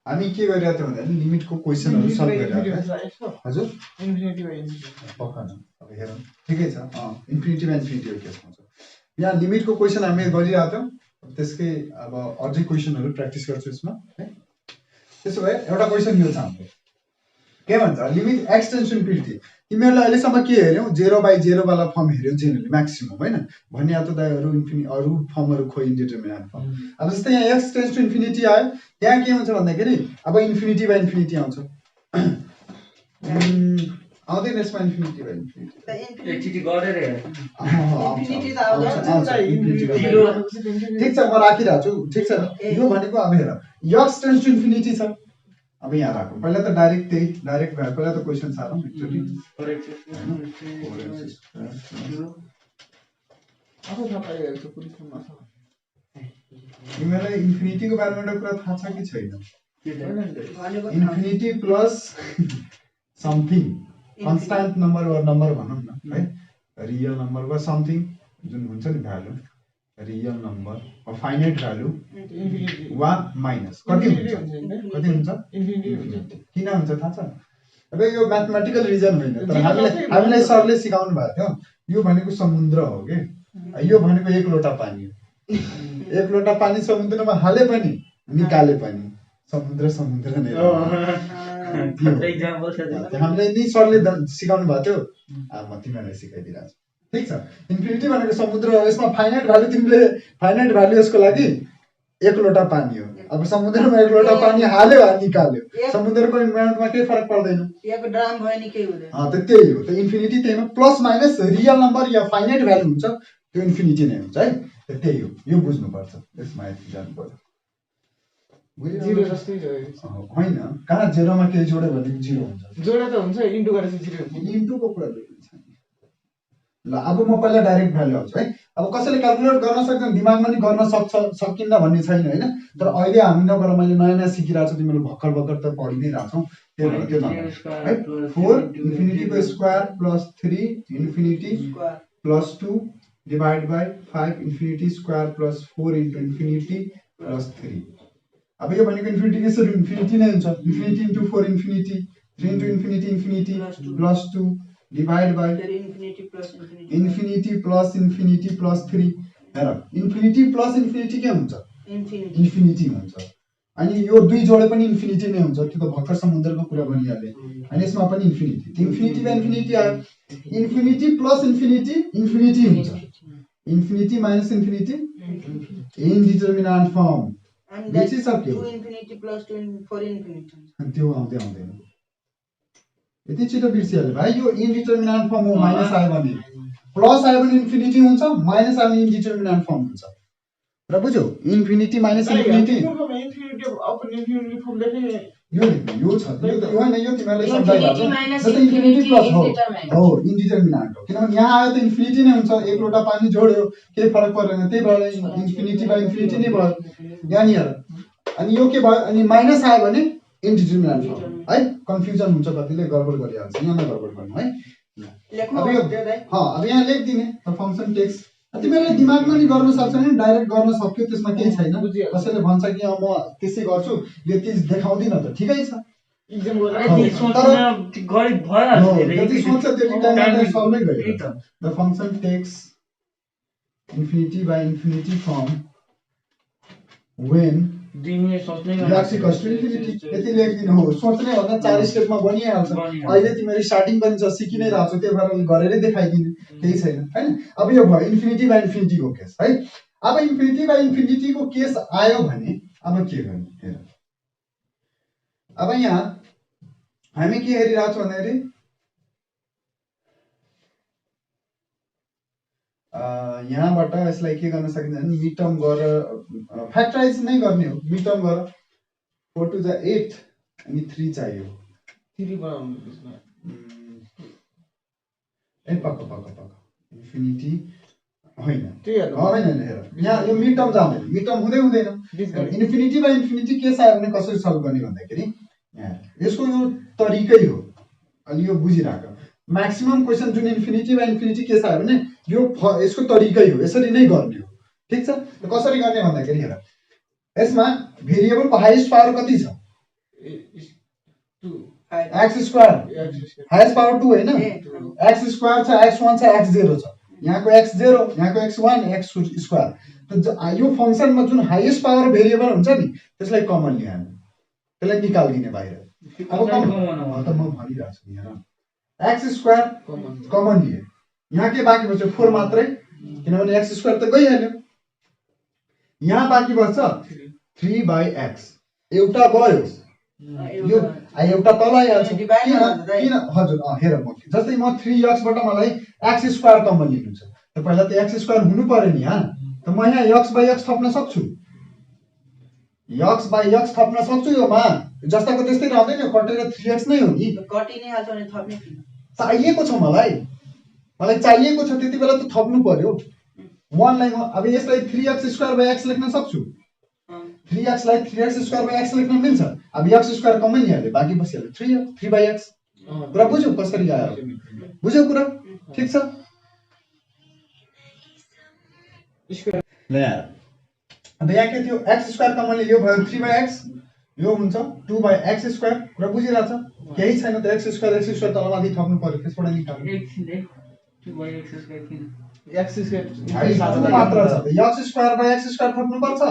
हामी के गरिरहेको थियौँ भने लिमिटको क्वेसनहरु सल्भ गरिरहेको थियौँ हजुर इन्फिनिटी बाइ इन्फिनिटी पक्का न अब हेरौँ ठिकै छ इन्फिनिटी बाइ इन्फिनिटीको केसमा छ यहाँ लिमिटको क्वेसन हामी गरिरहेको थियौँ त्यसकै अब अझै क्वेसनहरु प्र्याक्टिस गर्छु यसमा है त्यसो भए एउटा क्वेसन यो छ हाम्रो के भन्छ limit x tends to infinity तिमीहरुले अहिलेसम्म के हेर्यौ 0/0 वाला फर्म हेर्यौ जेनरली म्याक्सिमम हैन भन्ने त दाइहरु अरु फर्महरु खो इन्डिटरमिनेन्ट फर्म अब जस्तै यहाँ एक्स टेन्ड्स टु इन्फिनिटी आयो त्यहाँ के हुन्छ भन्दाखेरि अब इन्फिनिटी बाइ इन्फिनिटी आउँछ आउँदैन यसमा इन्फिनिटी बाइ इन्फिनिटी एकचोटी गरेर हेर इन्फिनिटी त आउँछ ठिक छ म राखिरहेको छु ठिक छ यो भनेको अब हेर एक्स टेन्ड्स टु इन्फिनिटी छ अब यहाँ राखौँ पहिला त डाइरेक्ट त्यही डाइरेक्ट भयो पहिला त क्वेसन सारौँ एकचोटी तिमीलाई इन्फिनिटीको बारेमा एउटा कुरा थाहा छ कि छैन infinity plus something constant number वा नम्बर भनौँ न है रियल नम्बर वा समथिङ जुन हुन्छ नि value real number finite value वा माइनस कति हुन्छ किन हुन्छ थाहा छ अब यो म्याथमेटिकल रिजन होइन तर हामीलाई सरले सिकाउनु भएको थियो यो भनेको समुद्र हो के यो भनेको एक लोटा पानी हो एक लोटा पानी समुद्रमा हाले पनि निकाले पनि समुद्र नै हो हामीलाई नि सरले सिकाउनु भएको थियो म तिमीहरूलाई सिकाइदिरहेको छु ठीक छ इन्फिनिटी भनेको समुद्र हो यसमा फाइनाइट भ्यालु तिमीले फाइनाइट भ्यालु यसको लागि एक लोटा पानी हो अब समुद्रमा एक लोटा पानी हाल्यो वा निकाल्यो समुद्रको इन्भाइरोमेन्टमा केही फरक पर्दैन एक ड्राम भयो नि केही हुँदैन त त्यही हो त इन्फिनिटी त्यहीमा प्लस माइनस रियल नम्बर या फाइनाइट भ्यालु हुन्छ त्यो इन्फिनिटी नै हुन्छ है त्यही हो यो बुझ्नुपर्छ यसमा यति जानुपर्छ होइन कहाँ जेरोमा केही जोड्यो भने जिरो हुन्छ जोडे त हुन्छ इन्टु गरेपछि जिरो हुन्छ इन्टुको कुरा छ ल अब म पहिला डाइरेक्ट भ्यालु आउँछु है अब कसैले क्याल्कुलेट गर्न सक्दैन दिमागमा नि गर्न सकिन्न भन्ने छैन हैन तर अहिले हामी नगर मैले नयाँ नयाँ सिकिरहेको छु तिमीले भर्खर त पढि नै राख्छौ त्यो भएर त्यो नगर है 4 इन्फिनिटी को square plus 3 infinity plus 2 divide by 5 infinity square plus 4 into infinity plus 3 अब यो भनेको इन्फिनिटी के इन्फिनिटी नै हुन्छ infinity into 4 infinity 3 into infinity infinity plus 2 divide by infinity plus infinity plus 3 हेर इन्फिनिटी प्लस इन्फिनिटी के हुन्छ इन्फिनिटी हुन्छ अनि यो दुई जोडे पनि इन्फिनिटी नै हुन्छ त्यो त भर्खर समुद्रको कुरा भनिहाले अनि यसमा पनि इन्फिनिटी इन्फिनिटी बाइ इन्फिनिटी आयो इन्फिनिटी प्लस इन्फिनिटी इन्फिनिटी हुन्छ infinity minus infinity indeterminate form बिर्सिसक्यो 2 इन्फिनिटी प्लस 2 4 इन्फिनिटी त्यो आउँदैन यति छिटो बिर्सिहाल्यो भाइ यो इनडिटरमिनेन्ट फर्म हो माइनस आयो भने प्लस आयो भने इन्फिनिटी हुन्छ माइनस आयो भने इनडिटरमिनेन्ट फर्म हुन्छ र बुझ्यौ इन्फिनिटी माइनस इन्फिनिटी यो छ यो हैन यो तिमीलाई सम्झाइराछु जस्तै इन्फिनिटी प्लस हो इनडिटरमिनेन्ट हो किनभने यहाँ आयो त इन्फिनिटी नै हुन्छ एक लोटा पानी जोड्यो केही फरक पर्दैन त्यही भएर इन्फिनिटी बाइ इन्फिनिटी नै भयो यहाँ नि हेर अनि यो के भयो अनि माइनस आयो भने इनडिटरमिनेन्ट फर्म है कन्फ्युजन हुन्छ कतिले गडबड गरिहाल्छ यहाँ नगडबड गर्नु है अब यो अब यहाँ लेखिदिने फंक्सन टेक्स तिमीले दिमागमा नि गर्न सक्छौ नि डाइरेक्ट गर्न सक्यो त्यसमा केही छैन कसैले भन्छ कि म त्यसै गर्छु यो त्यस देखाउँदिन त ठिकै छ एक्जाम गरेर गरि भइहाल्छ जति सोच्छ त्यति टाइममा सल्भै गयो the function takes infinity by infinity form when यति लेखिदिनु हो सोच्ने भन्दा 4 स्टेपमा बनिहाल्छ अहिले तिमीहरु स्टार्टिङ पनि छ सिकि नै रहछौ त्यही भएर गरेरै देखाइदिनु केही छैन हैन अब यो भयो इन्फिनिटी बाइ इन्फिनिटी को केस है अब इन्फिनिटी बाइ इन्फिनिटी को केस आयो भने अब के गर्ने हेर अब यहाँ हामी के हेरिरहेको छौं भन्दाखेरि यहाँबाट यसलाई के गर्न सकिन्छ भने मिडटर्म गरेर फ्याक्टराइज नै गर्ने हो मिडटर्म गरेर 4 to the 8 अनि 3 चाहियो 3 बनाउनु त्यसमा ए पक्का इन्फिनिटी हैन हैन हेर यहाँ यो मिडटर्म जाँदैन मिडटर्म हुँदैन इन्फिनिटी बाइ इन्फिनिटी के छ भने कसरी सल्भ गर्ने भन्दाखेरि यहाँ यसको यो तरिकै हो अनि यो बुझिराख म्याक्सिमम क्वेशन जुन इन्फिनिटी बाइ इन्फिनिटी के छ भने यो यसको तरिकै हो यसरी नै गर्ने हो ठीक छ कसरी गर्ने भन्दाखेरि हेर यसमा भेरिएबलको हाईएस्ट पावर कति छ एक्स स्क्वायर हाइएस्ट पावर 2 हैन एक्स स्क्वायर छ x1 छ x0 छ यहाँको x0 यहाँको x1 x स्क्वायर त यो फंक्सनमा जुन हाइएस्ट पावर भेरिएबल हुन्छ नि त्यसलाई कमन लिने हामी त्यसलाई निकाल्दिने बाहिर अब त म भनिरहेको छु यहाँ एक्स स्क्वायर कमन लिए यहाँ के बाँकी बच्यो 4 मात्रै किनभने एक्स स्क्वायर त गइहाल्यो यहाँ बाँकी बच्छ 3/x एउटा गयो यो एउटा तल आइहाल्छ किन हजुर हेर म जस्तै म 3x बाट मलाई x स्क्वायर कमन लिनु छ त पहिला त x स्क्वायर हुनु पर्यो नि यहाँ त म यहाँ x/x थप्न सक्छु x/x थप्न सक्छु यो मा जस्ताको त्यस्तै रहदैन कटेर 3x नै हो नि कटि नै हाल्छ भने थप्ने किन चाहिएको छ मलाई चाहिएको छ त्यति बेला त थप्नु पर्यो 1 लाई अब यसलाई 3x² लेख्न सक्छु 3x लाई 3x² लेख्न मिल्छ अब x स्क्वायर कमन लिहाल्यो बाँकी बसिहाल्यो 3/x कुरा बुझ्यौ कसरी आयो बुझ्यौ कुरा ठीक छ ल यार अब यहाँ के थियो x² कमन लियो भयो 3/x यो हुन्छ 2/x² कुरा बुझिरहेछ केही छैन त x² तलमाथि थप्नु पर्यो त्यसबाट निकाल्नु 2/x² किन x² मात्र छ x² थप्नु पर्छ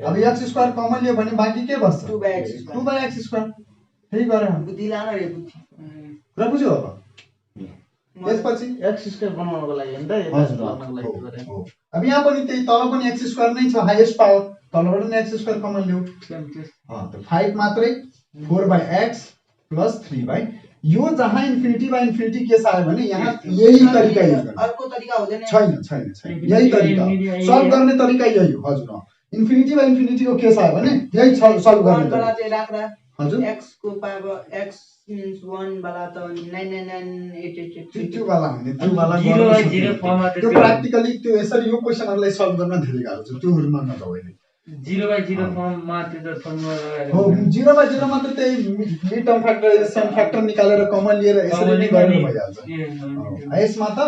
अब x² कमन लियो भने बाँकी के बस्छ 2/x² त्यही गरे हामी बुद्धि लान रे बुद्धि कुरा बुझ्यौ अब त्यसपछि x² बनाउनको लागि हैन त हजुर अब यहाँ पनि त्यही तल पनि x² नै छ हाईएस्ट पावर तलबाट नि x² कमन ल्याउ त 5 मात्रै 4/x + 3/, यो जहाँ इन्फिनिटी केस आयो भने यहाँ यही तरिका युज गर्ने अर्को तरिका हुँदैन छैन यही तरिका सल्भ गर्ने तरिका यही हो हजुर इन्फिनिटी को केस आयो भने यही सल्भ गर्ने वाला चाहिँ राख्दा हजुर x को पावर x means 1 वाला त 99988 त्यो वाला हामीले त्यो वाला 0/0 फर्ममा त्यो प्र्याक्टिकली त्यो यसरी यो क्वेशनहरुलाई सल्भ गर्न धेरै गाह्रो छ त्यो हुर्न नजाऊ अहिले 0/0 फर्ममा त्यो त फर्मुला लगाएर हो 0/0 मात्र त्यही मिड टर्म फ्याक्टराइजेसन फ्याक्टर निकालेर कमन लिएर यसरी नै गर्नु भइहाल्छ यसमा त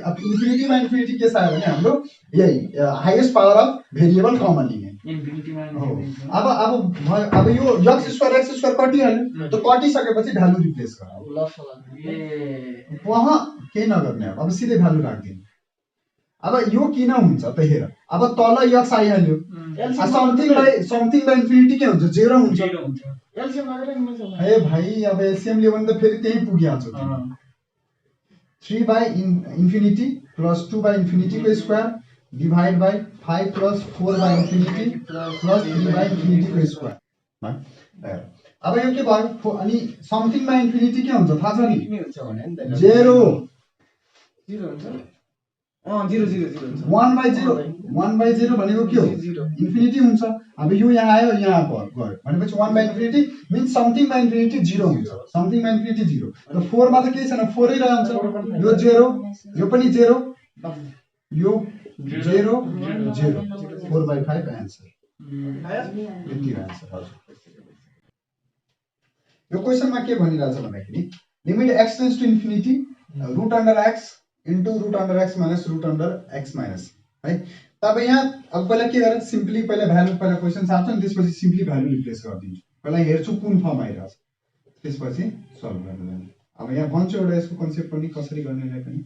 अब इन्फिनिटी केस आयो भने हाम्रो यही highest power of variable common लिने अब यो x² कटिहाल्यो त कटिसकेपछि भ्यालु रिप्लेस गर वहाँ केही नगर्ने अब सिधै भ्यालु राख्दिनु अब यो किन हुन्छ त हेर अब तल x आइहाल्यो समथिङ बाइ इन्फिनिटी के हुन्छ 0 हुन्छ एलसीएम लगाएर मिल्छ ए भाइ अब एलसीएम लियो भने त फेरि त्यही पुगिहाल्छ 3/∞ + 2/∞ को स्क्वायर डिवाइड बाइ 5 + 4/∞ + 3/∞ को स्क्वायर अब यो के भयो अनि समथिङ बाइ इन्फिनिटी के हुन्छ थाहा छ नि 0 हुन्छ 0 1/0 भनेको के हो इन्फिनिटी हुन्छ अब यो यहाँ आयो यहाँ गयो भनेपछि 1/∞ मिन्स समथिङ बाइ इन्फिनिटी 0 हुन्छ समथिङ बाइ इन्फिनिटी 0 त 4 मा त के छैन 4 नै रहन्छ यो 0 यो पनि 0 यो 0 4/5 आन्सर यति आन्सर हजुर यो क्वेशनमा के भनिरहेछ भन्दाखेरि limit x tends to infinity √x into √x minus √x minus है तब यहाँ अब पहिला के गरे सिम्पली पहिला भ्यालु पहिला क्वेशन सार्छ अनि त्यसपछि सिम्पली भ्यालु रिप्लेस गर्दिन्छु पहिला हेर्छु कुन फर्म आइरहेछ त्यसपछि सल्भ गर्नु अब यहाँ भन्छु एउटा यसको कन्सेप्ट पनि कसरी गर्नेलाई पनि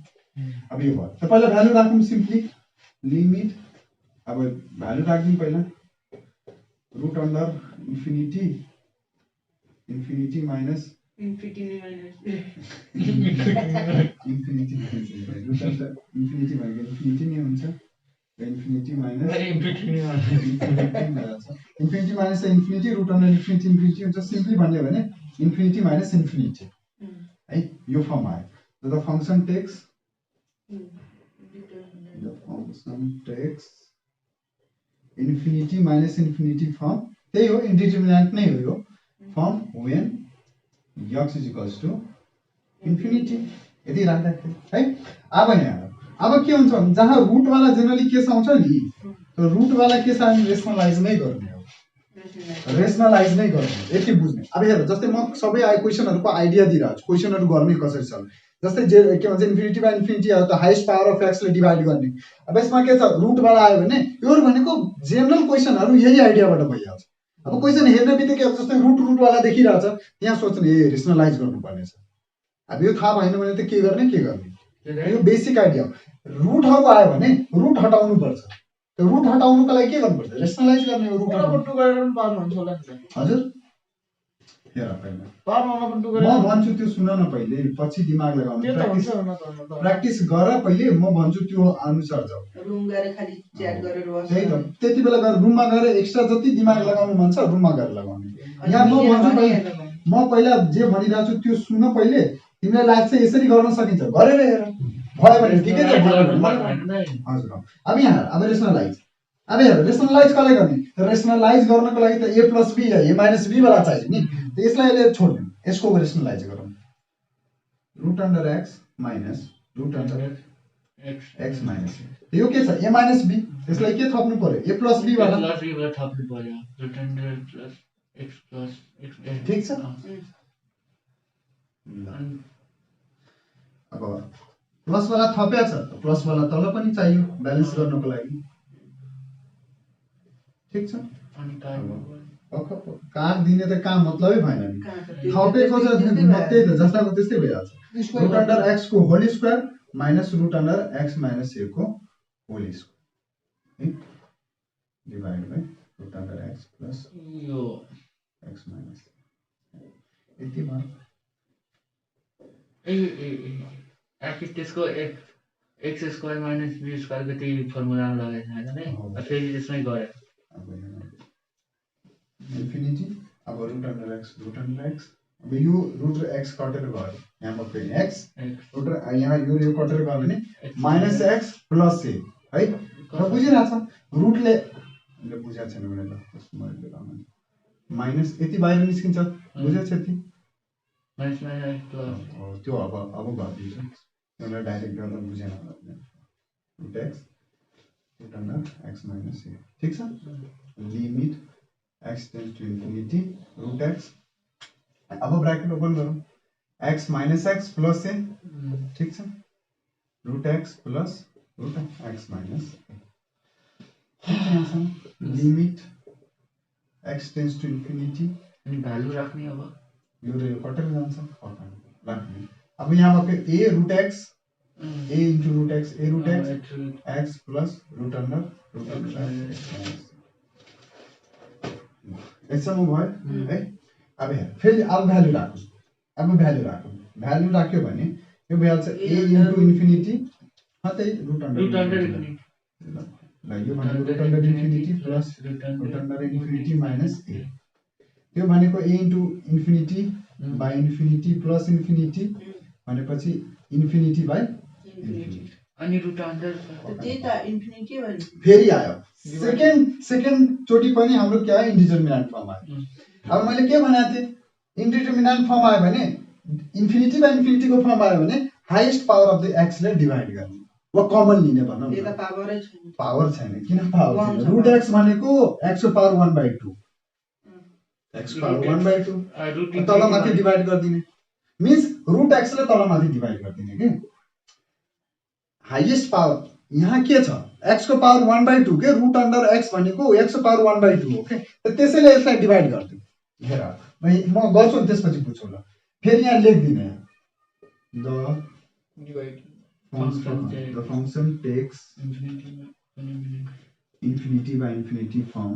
अब यो भयो त पहिला भ्यालु राखौँ सिम्पली लिमिट अब भ्यालु राख्दिउँ पहिला √∞ माइनस इन्फिनिटी माइनस इन्फिनिटी भनेको इन्फिनिटी नै हुन्छ infinity minus infinity minus infinity √∞ हुन्छ सिम्पली भन्यो भने इन्फिनिटी माइनस इन्फिनिटी है यो फर्म आयो the function takes infinity minus infinity form त्यही हो इन्डिटरमिनेन्ट नै हो यो फर्म व्हेन x = इन्फिनिटी यदि राख्दाखेरि है अब यहाँ अब के हुन्छ भने जहाँ रुट वाला जनरली केस आउँछ नि त्यो रुट वाला केस आयो रेसनलाइज नै गर्ने हो रेसनलाइज नै गर्ने यति बुझ्ने अब हेर जस्तै म सबै क्वेशनहरुको आइडिया दिइरहेको छु क्वेशनहरु गर्ने कसरी छ जस्तै जे के भन्छ इन्फिनिटी आयो त हाईएस्ट पावर अफ x ले डिवाइड गर्ने अब यसमा के छ रुट वाला आयो भने यो भनेको जनरल क्वेशनहरु यही आइडियाबाट भइहाल्छ अब क्वेसन हेर्ने बित्तिकै अब जस्तै रुट वाला देखिरहेछ त्यहाँ सोच्ने ए रेसनलाइज गर्नुपर्ने छ। अब यो थाहा भएन भने त के गर्ने यो बेसिक आइडिया हो। रुटहरू आयो भने रुट हटाउनु पर्छ। त्यो रुट हटाउनुको लागि के गर्नुपर्छ रेसनलाइज गर्ने हो रुट हटाउनु। टु गरेर पनि पार्नुहुन्छ होला नि त। हजुर हेर पहिला पार्नमा पनि टु म गरेर भन्छु त्यो सुन न पहिले पछि दिमाग लगाउनु त्यो त हुन्छ हुन त प्र्याक्टिस गर पहिले म भन्छु त्यो अनुसार जाऊ। रुम गएर खाली च्याट गरेर बस्छ। त्यही त त्यति बेला गएर रुममा गएर एक्स्ट्रा जति दिमाग लगाउनु मन छ रुममा गएर लगाउने। यहाँ म भन्छु म पहिला जे भनिरहेको छु त्यो सुन पहिले तिमीलाई लाग्छ यसरी गर्न सकिन्छ गरेर हेर भयो भने ठिकै छ हजुर। अब यहाँ अब रेसनलाइज अब हेर रेसनलाइज कसलाई गर्ने रेसनलाइज गर्नको लागि त ए प्लस बी या ए माइनस बी वाला चाहियो नि त यसलाई अहिले छोड्नु यसको रेसनलाइज गरौँ root under x minus root under x minus यो के छ ए माइनस बी यसलाई के थप्नु पर्यो ए प्लस बी वाला थप्नु पर्यो root under plus x plus x ठिक छ। अब प्लस वाला थप्या छ प्लस वाला तल पनि चाहियो ब्यालेन्स गर्नको लागि ठिक छ। काट दिने त काम मतलबै भएन नि थपेको छ त्यही त जस्ताको त्यस्तै भइहाल्छ। रुट अन्डर एक्स को whole square minus root under x minus a को whole square divide by root under x plus यो एक्स माइनस यति भयो। त्यसको एक्स स्क्वायर माइनस बी स्क्वायरको त्यही फर्मुलामा लगाएको होइन है फेरि त्यसमै गरे इन्फिनिटी अब रुट अन्डर एक्स अब यो रुट एक्स कटेर गयो यहाँ मात्रै एक्स रुट यहाँ यो कटेर गयो भने माइनस एक्स प्लस ए है र बुझिरहेछ रुटले बुझाएको छैन भने ल माइनस यति बाहिर निस्किन्छ बुझेको छ यति त्यो अब गरिदिन्छु त्यसलाई डाइरेक्ट गर्दा बुझेन root under x minus a ठिक छ। Limit x tends to infinity root x अब ब्राकेट ओपन गरौँ x minus x plus a ठिक छ root x plus root x minus a limit x tends to infinity value राख्ने अब यो कटेर जान्छ राख्ने। अब यहाँ भएको a root x a into root x x plus root under यसम्म भयो है। अब हेर फेरि अब भ्यालु राख्यो भने यो भइहाल्छ ए इन्टु इन्फिनिटी त्यही रुट अन्डर ल यो भनेको root under infinity plus root under infinity minus a त्यो भनेको a into infinity by infinity plus infinity भनेपछि इन्फिनिटी बाई इन्फिनिटी अनि रुट अन्डर त्यही त इन्फिनिटी भन्नु फेरि आयो सेकेन्ड चोटि पनि हाम्रो के आयो इन्डिटर्मिनेन्ट फर्म आयो। अब मैले के भनेको थिएँ इन्डिटर्मिनेन्ट फर्म आयो भने इन्फिनिटी बाई इन्फिनिटीको फर्म आयो भने हाइएस्ट पावर अफ द एक्सले डिभाइड गर्ने वा कमन लिने भनौँ न पावर छैन किन पावर छैन रुट एक्स भनेको एक्स को पावर 1/2 एक्स पावर 1/2 तलमाथि डिभाइड गरिदिने मिन्स रुट एक्सले तलमाथि डिभाइड गरिदिने के हाइएस्ट पावर यहाँ के छ एक्स को पावर 1/2 के रुट अन्डर एक्स भनेको एक्स को पावर 1/2 हो के त्यसैले यसलाई डिभाइड गरिदिउँ। हेर म गर्छु नि त्यसपछि बुझ्छु ल फेरि यहाँ लेख्दिनँ the function takes infinity by infinity form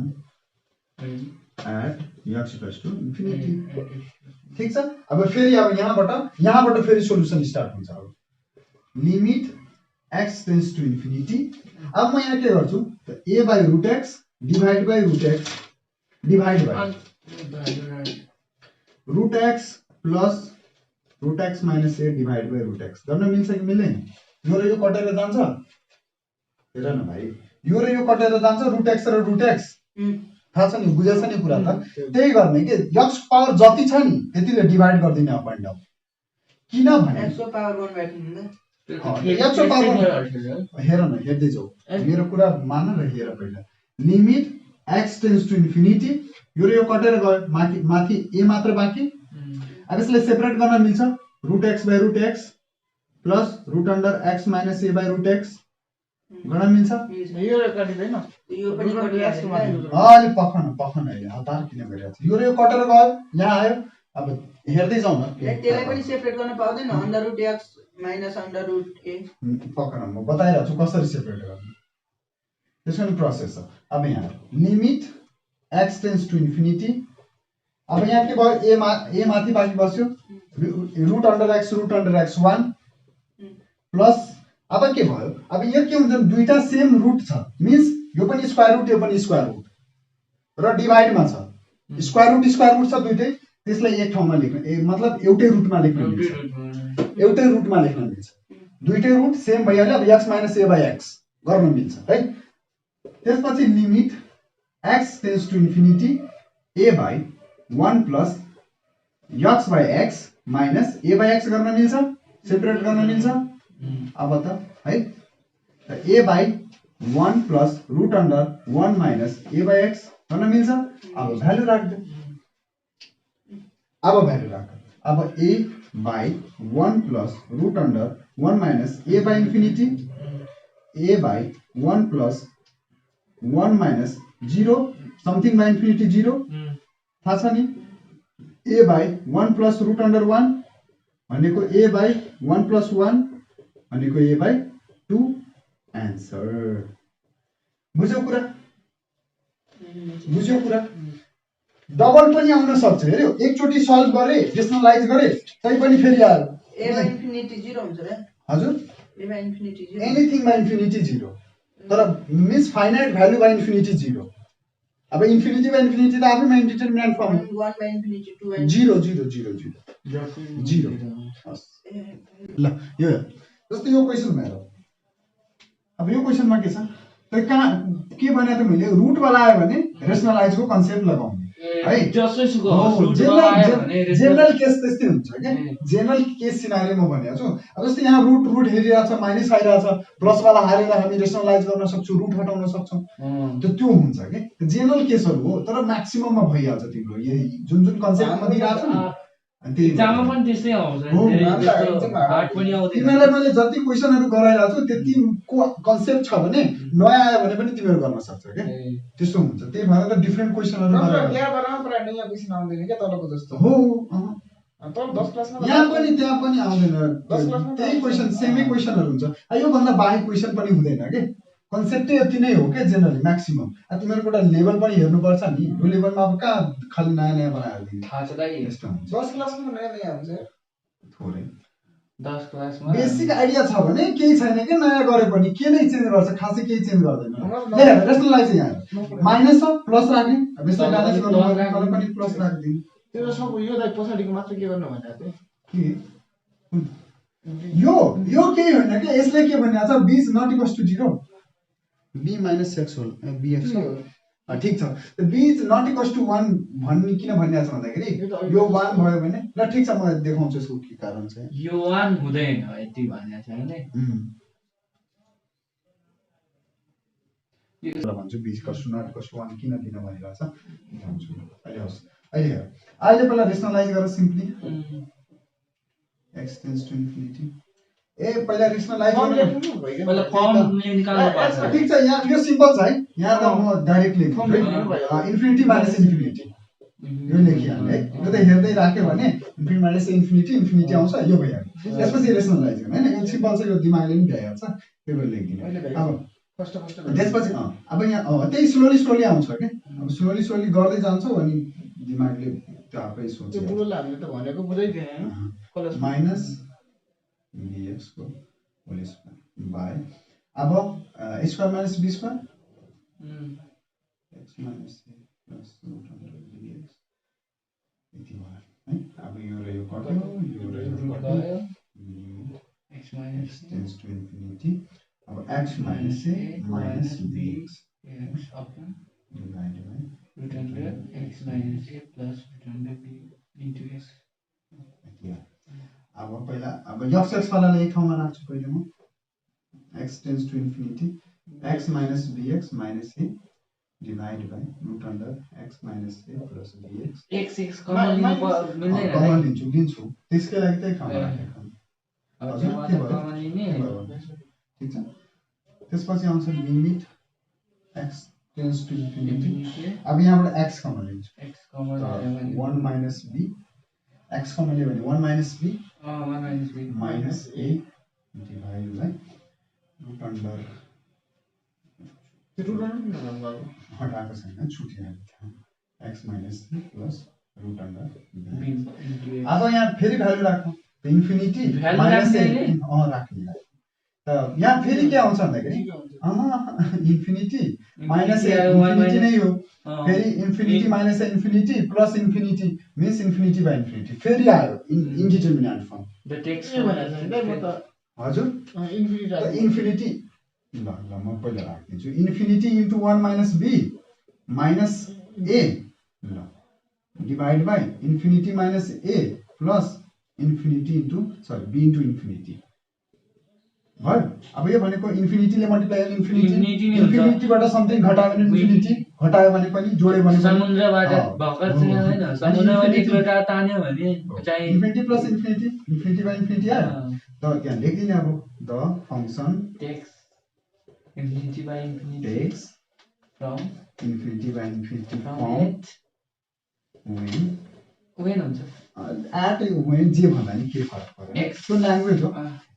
at x equals to infinity ठिक छ। अब फेरि अब यहाँबाट फेरि सोलुसन स्टार्ट हुन्छ। अब limit x tends to infinity अब म यहाँ के गर्छु a by root x divide by root x divide by root x plus root x minus a divide by root x गर्न मिल्छ कि मिल्दैन यो र यो कटेर जान्छ हेर न भाइ यो र यो कटेर जान्छ रुट एक्स थाहा छ नि बुझेछ नि कुरा त त्यही गर्ने कि एक्स पावर जति छ नि त्यतिले डिभाइड गरिदिने अप एन्ड डाउन किनभने एक्स पावर 1/2 हेर न हेर्दै जाऊ मेरो कुरा मान र हेर पहिला limit x tends to infinity यो र यो कटेर गयो माथि ए मात्र बाँकी। अब यसलाई सेपरेट गर्न मिल्छ root x by root x plus root under x minus a by root x गर्न मिल्छ यो काटिदैन यो पनि कटिहाल्यो नि। अलि पखन अहिले हतार किन गरिरहेको छ यो कटेर गयो यहाँ आयो अब हेर्दै जाउँ न त्यसलाई पनि सेपरेट गर्न पाउँदैन under root x minus under root a पक्का म बताइरहेको छु कसरी सेपरेट गर्ने त्यसको नि प्रोसेस छ अब यहाँ limit x tends to infinity अब यहाँ के भयो a माथि बाँकी बस्यो रुट अंडर x 1 प्लस अब के भयो अब यो के हुन्छ दुईटा सेम रुट छ मिन्स यो पनि स्क्वायर रुट यो पनि स्क्वायर रुट र डिभाइडमा छ स्क्वायर रुट छ दुईटै त्यसलाई एक ठाउँमा लेख्न मतलब एउटै रुटमा लेख्न मिल्छ दुईटै रुट सेम भइहाल्यो अब x minus a by x गर्न मिल्छ है त्यसपछि limit x tends to infinity a by 1 plus x by x minus a by x गर्न मिल्छ सेपरेट गर्न मिल्छ अब त है a by 1 plus root under 1 minus a by x गर्न मिल्छ अब भ्यालु राख्दै अब a by 1 plus root under 1 minus a by infinity a by 1 plus 1 minus 0 something by infinity 0 थाहा छ नि a by 1 plus root under 1 भनेको a by 1 plus 1 भनेको a बाई 2 एन्सर बुझ्यो कुरा डबल पनि आउन सक्छ हेर्यो एकचोटी सल्भ गरे रेशनलाइज गरे तै पनि फेरि आयो a बाई इन्फिनिटी 0 हुन्छ रे हजुर a by infinity 0 anything by infinity 0 तर means finite value by infinity 0 अब इन्फिनिटी बाई इन्फिनिटी त आफैमा इन्डिटरमिनेन्ट फर्म 1 बाई इन्फिनिटी 2 बाई 0 0 0 0 ल यो जस्तो यो क्वेशनमा हेर अब यो क्वेशनमा के छ त कहाँ के भने त मैले रुट वाला आयो भने रेशनलाइज को कन्सेप्ट लगाउने है जेनरल केस त्यस्तै हुन्छ के जेनरल केस सिनारियोमा भनेको छु अब जस्तै यहाँ रुट हेरिरहेको छ माइनस आइरहेको छ प्लस वाला हालेर हामी रेशनलाइज गर्न सक्छौँ रुट हटाउन सक्छौँ त्यो हुन्छ के जेनरल केसहरू हो तर म्याक्सिमममा भइहाल्छ तिम्रो यही जुन कन्सेप्टमा दिइरहेको छ नि एक्जाममा पनि त्यस्तै आउँछ तिमीलाई मैले जति क्वेसनहरू गराइरहेको छु त्यतिको कन्सेप्ट छ भने नयाँ आयो भने पनि तिमीहरू गर्न सक्छ क्या त्यस्तो हुन्छ त्यही भएर त डिफ्रेन्ट क्वेसनहरू हो यहाँ पनि त्यहाँ पनि आउँदैन त्यही क्वेसन सेमै क्वेसनहरू हुन्छ योभन्दा बाहेक क्वेसन पनि हुँदैन के कन्सेप्टै यति नै हो क्या जेनरली म्याक्सिमम तिमीहरूको एउटा लेभल पनि हेर्नुपर्छ नि यो लेभलमा अब कहाँ खालि नयाँ बनाएर दिने थाहा छ दाइ यस्तो हुन्छ 10 क्लासमा नयाँ हुन्छ थोरै 10 क्लासमा बेसिक आइडिया छ भने केही छैन कि नयाँ गरे पनि के नै चेन्ज गर्छ खासै केही चेन्ज गर्दैन ले रेशनलाइज यहाँ माइनस छ प्लस राख्ने अब यसलाई ब्यालेन्स गर्नु पनि प्लस राख्दिनु त्यो सब यो दाइ पछाडीको मात्र के गर्नु भनेको के यो केही होइन कि यसले के भनिएको छ b is not equals to 0 b minus x whole bx ठिक छ b is not equals to 1 भन्ने किन भनिएको छ भन्दाखेरि यो 1 भयो भने ल ठिक छ म देखाउँछु यसको के कारण छ यो 1 हुँदैन यति भनेको छ हैन यो भन्छु b is equals to not equals to 1 किन दिन भनिरहेको छ भन्छु अहिले होस् अहिले पहिला रेशनलाइज गरेर simply x tends to infinity पहिला रेशनलाइज गर्नु पहिला फर्म निकाल्नु पर्छ ठीक छ यहाँ यो सिम्पल छ है यहाँ त म डाइरेक्टली इन्फिनिटी माइनस इन्फिनिटी यो लेखिहाल्ने है यो त हेर्दै राख्यो भने इन्फिनिटी माइनस इन्फिनिटी आउँछ यो भइहाल्यो त्यसपछि रेशनलाइज गर्नु हैन यो सिम्पल छ यो दिमागले पनि भ्याइहाल्छ त्यो भएर लेखिदिनु अब त्यसपछि अब यहाँ त्यही स्लोली आउँछ के अब स्लोली गर्दै जान्छौ अनि दिमागले त्यो आफै सोच्छ त्यो बुढोले हामीले त भनेको बुझै थिएन कलेज माइनस bx को होल स्क्वायर बाय अब a square minus b square x minus a plus root under bx यति भयो है अब यो र यो कट्यो x minus tends to infinity अब x minus a minus bx x upon divide by root under x minus a plus root under b into x अब पहिला अब x वालालाई एक ठाउँमा राख्छु पहिले म x tends to infinity x minus bx minus a divide by root under x minus a plus bx x common मिल्दैन common लिन्छु त्यसकै लागि त्यही ठाउँमा राखेको अब के भयो कमन लिने ठीक छ त्यसपछि आउँछ limit x tends to infinity. अब यहाँबाट x कमन लिन्छु, x common 1 minus b, x common लियो भने 1 minus b 1 minus b minus a divide by root under, त्यो रुट अन्डर किन गर्नुभएको? हटाएको छैन, छुटिहाल्यो, x minus b plus root under b। b अब यहाँ फेरि भ्यालु राख्नु, इन्फिनिटी भ्यालु माइनस a राख्ने राख्ने। त यहाँ फेरि के आउँछ भन्दाखेरि इन्फिनिटी माइनस ए इन्फिनिटी नै हो, फेरि infinity minus a infinity plus infinity means infinity by infinity फेरि आयो इन्डिटर्मिनेन्ट फर्म। द टेक्स्ट के भनेको छ म त हजुर इन्फिनिटी त इन्फिनिटी ल म पहिला राखिदिन्छु, infinity into 1 minus b minus a ल divide by infinity minus a plus infinity into sorry b into infinity भयो। अब यो भनेको इन्फिनिटीले मल्टिप्लाई इन्फिनिटी नै हुन्छ। इन्फिनिटीबाट समथिङ घटायो भने इन्फिनिटी, घटायो भने पनि जोड्यो भने पनि समुद्रबाट भर्खर चाहिँ हैन समुद्रबाट एक लोटा तान्यो भने चाहिँ infinity plus infinity infinity by infinity आयो। त त्यहाँ लेख्दिने अब the function takes infinity by infinity takes from infinity by infinity from form when हुन्छ एट वेन जे भन्दा नि के फरक पर्दैन, X को ल्याङ्ग्वेज हो।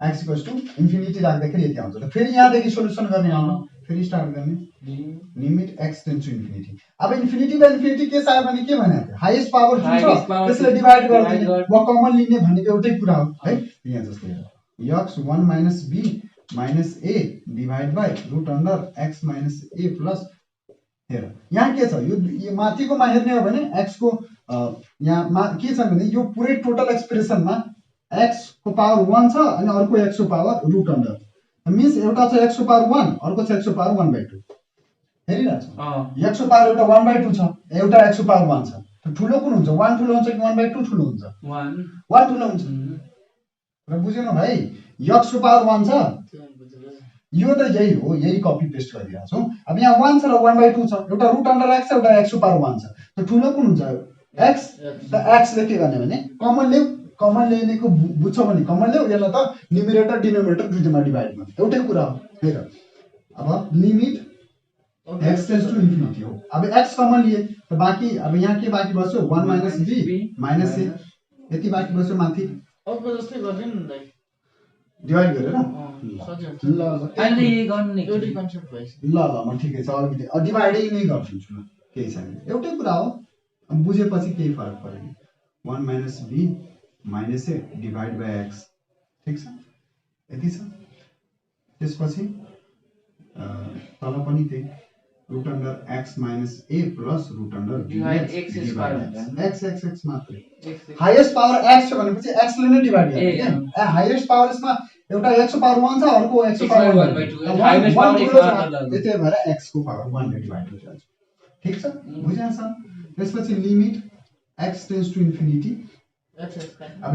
x इक्वल्स टु इन्फिनिटी राख्दाखेरि यति आउँछ। त फेरि यहाँदेखि सोल्युसन गर्ने आउनु, फेरि स्टार्ट गर्ने limit x tends to infinity. अब इन्फिनिटी बाइ इन्फिनिटी के आयो भने के भने हाईएस्ट पावर जुन छ त्यसले डिभाइड गर्दिने वा कमन लिने भनेको एउटै कुरा हो है। यहाँ जस्तै x 1 minus b minus a divide by root under x minus a plus, हेर यहाँ के छ, यो माथिकोमा हेर्ने हो भने x को यहाँ के छ भने यो पुरै टोटल एक्सप्रेसनमा x को पावर 1 छ अनि अर्को x को पावर रुट अन्डर, मिन्स एउटा छ x को पावर 1 अर्को छ x को पावर 1/2। हेरिरहेछ x को पावर एउटा 1/2 छ, एउटा x को पावर 1 छ, त ठुलो कुन हुन्छ, 1 ठुलो हुन्छ कि 1/2 ठुलो हुन्छ? 1 ठुलो हुन्छ। र बुझ्नु भाइ, x को पावर 1 छ, यो त यही हो, यही कपी पेस्ट गरिरहेको छौँ। अब यहाँ 1 छ र 1/2 छ, एउटा रुट अन्डर x छ एउटा x को पावर 1 छ, त ठुलो कुन हुन्छ? x। त x ले के गर्ने भने कमन ल्याउ, कमन ल्याउनेको बुझ्छ भने कमन ल्याउ, यसलाई त न्युमरेटर डिनोमिनेटर दुईटामा डिभाइड गर्ने, एउटै कुरा हो। हेर अब limit x tends to infinity हो। अब x कमन लिए त बाँकी अब यहाँ के बाँकी बस्यो 1 माइनस b माइनस a यति बाँकी बस्यो माथि अर्को जस्तै गर्दिन नि दाइ, डिभाइड गरेर सजिलो ल अहिले यही गर्ने एउटै कन्सेप्ट भएछ। ल म ठिकै छ, अलिकति डिभाइडै नै गर्छु ल, केही छैन, एउटै कुरा हो। अब बुझेपछि केही फरक परेन। 1 minus b minus a divide by x, ठिक छ, यति छ। त्यसपछि तल पनि त्यही root under x minus a plus root under divide x square x मात्रै। हाईएस्ट पावर x छ भनेपछि x ले नै डिभाइड गर्ने। हाईएस्ट पावर यसमा एउटा x को पावर 1 छ अर्को x को पावर 1/2, हाईएस्ट पावर त्यही भएर x को पावर 1 ले डिभाइड गरिन्छ। ठीक छ, बुझ्या छ। त्यसपछि limit x tends to infinity. अब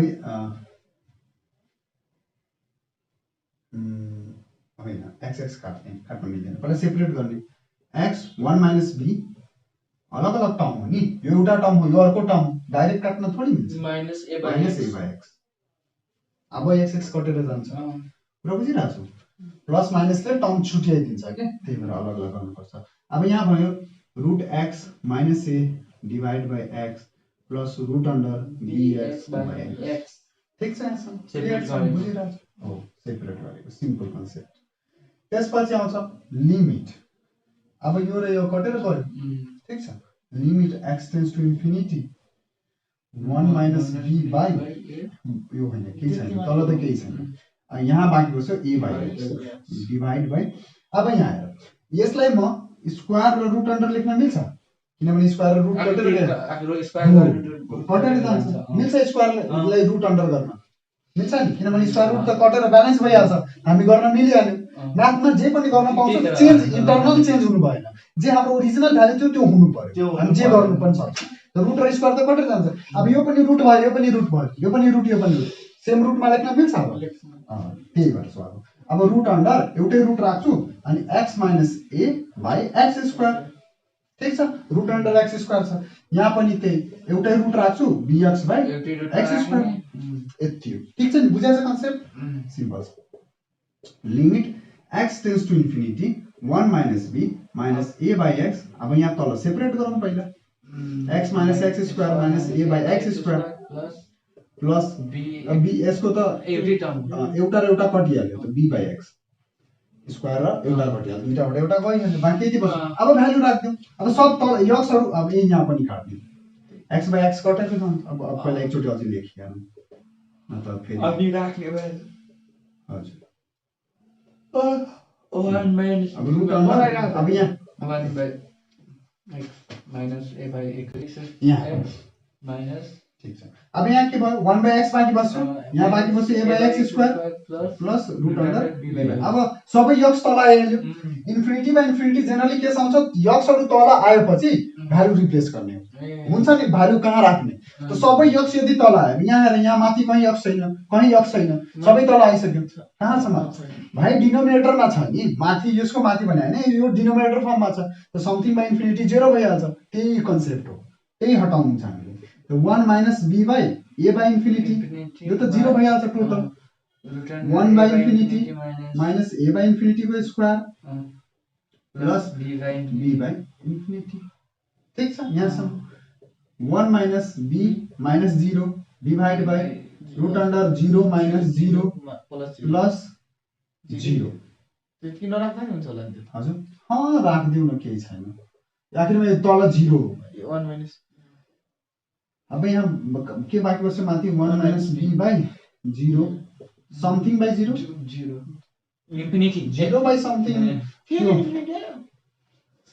होइन x काट्न मिल्दैन, पहिला सेपरेट गर्ने। x 1 माइनस b अलग अलग टर्म हो नि, यो एउटा टर्म हो यो अर्को टर्म, डाइरेक्ट काट्न थोडी मिल्छ। Minus a by x। अब x कटेर जान्छ, पुरा बुझिरहेको छु। प्लस माइनसले टर्म छुट्याइदिन्छ के, त्यही भएर अलग अलग गर्नुपर्छ। अब यहाँ भयो root x minus a divide by x plus root under bx by x। ठीक छ, यहाँ बुझिरहेको छु हो, सेपरेट गरेको सिम्पल कन्सेप्ट। त्यसपछि आउँछ लिमिट। अब यो र यो कटेर गयो, ठीक छ। Limit x tends to infinity 1 minus b by यो होइन केही छैन, तल त केही छैन, यहाँ बाँकी बस्यो a by x divide by. अब यहाँ हेर, यसलाई म स्क्वायर र रुट अन्डर लेख्न मिल्छ, किनभने स्क्वायर र रुट कटेर जान्छ, मिल्छ स्क्वायरलाई रुट अन्डर गर्न मिल्छ नि, किनभने स्क्वायर रुट त कटेर ब्यालेन्स भइहाल्छ, हामी गर्न मिलिहाल्यो। म्याथमा जे पनि गर्न पाउँछ, चेन्ज इन्टरनल चेन्ज हुनु भएन, जे हाम्रो ओरिजिनल भ्यालु थियो त्यो हुनु पर्यो, हामी जे गर्नु पनि सक्छ। रुट र स्क्वायर त कटेर जान्छ, अब यो पनि रुट भयो यो पनि रुट भयो, यो पनि रुट यो पनि रुट, सेम रुटमा लेख्न मिल्छ अब, त्यही गर्छु। अब रुट अन्डर एउटै रुट राख्छु अनि x minus a by x square, ठीक छ। रुट अन्डर x स्क्वायर छ, यहाँ पनि त्यही एउटै रुट राख्छु bx बाइ x स्क्वायर, यति हो। ठीक छ नि, बुझाएको छ कन्सेप्ट, सिम्पल छ। Limit x tends to infinity 1 minus b minus a by x। अब यहाँ तल सेपरेट गरौँ पहिला x minus x square minus a by x square plus b यसको त एउटै टर्म एउटा र एउटा कटिहाल्यो त b by x स्क्वायर र एउटा कटिहाल्यो दुईटाबाट एउटा गइहाल्यो बाँकी यति बस्यो। अब भ्यालु राख्दियौ। अब सब तल यक्सहरु अब यहाँ पनि काट्दियौ x by x कटेको छ। अब पहिला एकचोटी अझै लेखिहालौँ नत्र फेरि अनि राख्ने भयो हजुर 1 माइनस अब रुट अन्डर अब यहाँ 1 by x minus a by x यहाँ x minus ठीक छ। अब यहाँ के भयो 1 by x बाँकी बस्यो यहाँ बाँकी बस्यो a by x square plus root under b by। अब सबै यक्स तल आइहाल्यो। इन्फिनिटी बाइ इन्फिनिटी जेनरली के आउँछ यक्सहरु तल आएपछि भ्यालु रिप्लेस गर्ने हुन्छ नि भ्यालु कहाँ राख्ने त सबै यक्स यदि तल आयो यहाँ हेर यहाँ माथि कहीं यक्स छैन सबै तल आइसक्यो कहाँ छ माथि भाइ डिनोमिनेटरमा छ नि माथि यसको माथि भने हैन यो डिनोमिनेटर फर्ममा छ त समथिङ बाइ इन्फिनिटी 0 भइहाल्छ। त्यही कन्सेप्ट हो त्यही हटाउनु छ हामीले। 1 minus b by a by infinity यो त 0 भइहाल्छ total 1 by infinity minus a by infinity को square plus b by infinity. ठीक छ यहाँसम्म 1 minus b minus 0 divide by root under 0 minus 0 plus 0 त्यो किन राख्दा नि हुन्छ होला नि हजुर राखिदिउ न केही छैन आखिरमा यो तल 0 हो 1 माइनस। अब यहाँ के बाँकी बस्यो माथि 1 minus b by 0 something by 0 infinity 0 by something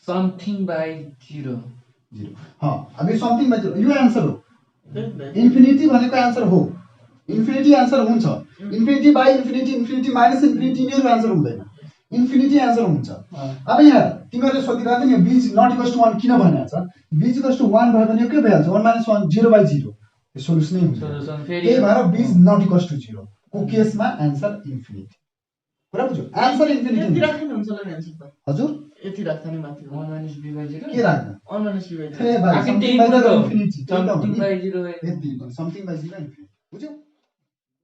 something by 0 अब यो समथिङ बाइ 0 यो आन्सर हो। इन्फिनिटी भनेको आन्सर हो इन्फिनिटी आन्सर हुन्छ। Infinity by infinity infinity minus infinity यिनीहरु आन्सर हुँदैन इन्फिनिटी आन्सर हुन्छ। अब यहाँ तिमीहरुले सोधिरहेको नि b नट इक्वल्स टु 1 किन भनेको छ b इक्वल्स टु 1 भयो भने यो के भइहाल्छ 1 माइनस 1 0 बाइ 0 यो सोलुसनै हुन्छ। त्यही भएर b नट इक्वल्स टु 0 को केसमा आन्सर इन्फिनिटी कुरा बुझ्यो आन्सर इन्फिनिटी यति राख्नु हुन्छ होला नि आन्सर त हजुर यति राख्दा नि माथि 1 minus b by 0 के राख्दा 1 माइनस b बाइ 0 ए भाइ आखिर समथिङ त्यही बाइ कुरा त हो। इन्फिनिटी समथिङ बाइ 0 यति समथिङ बाइ 0 इन्फिनिटी बुझ्यौ।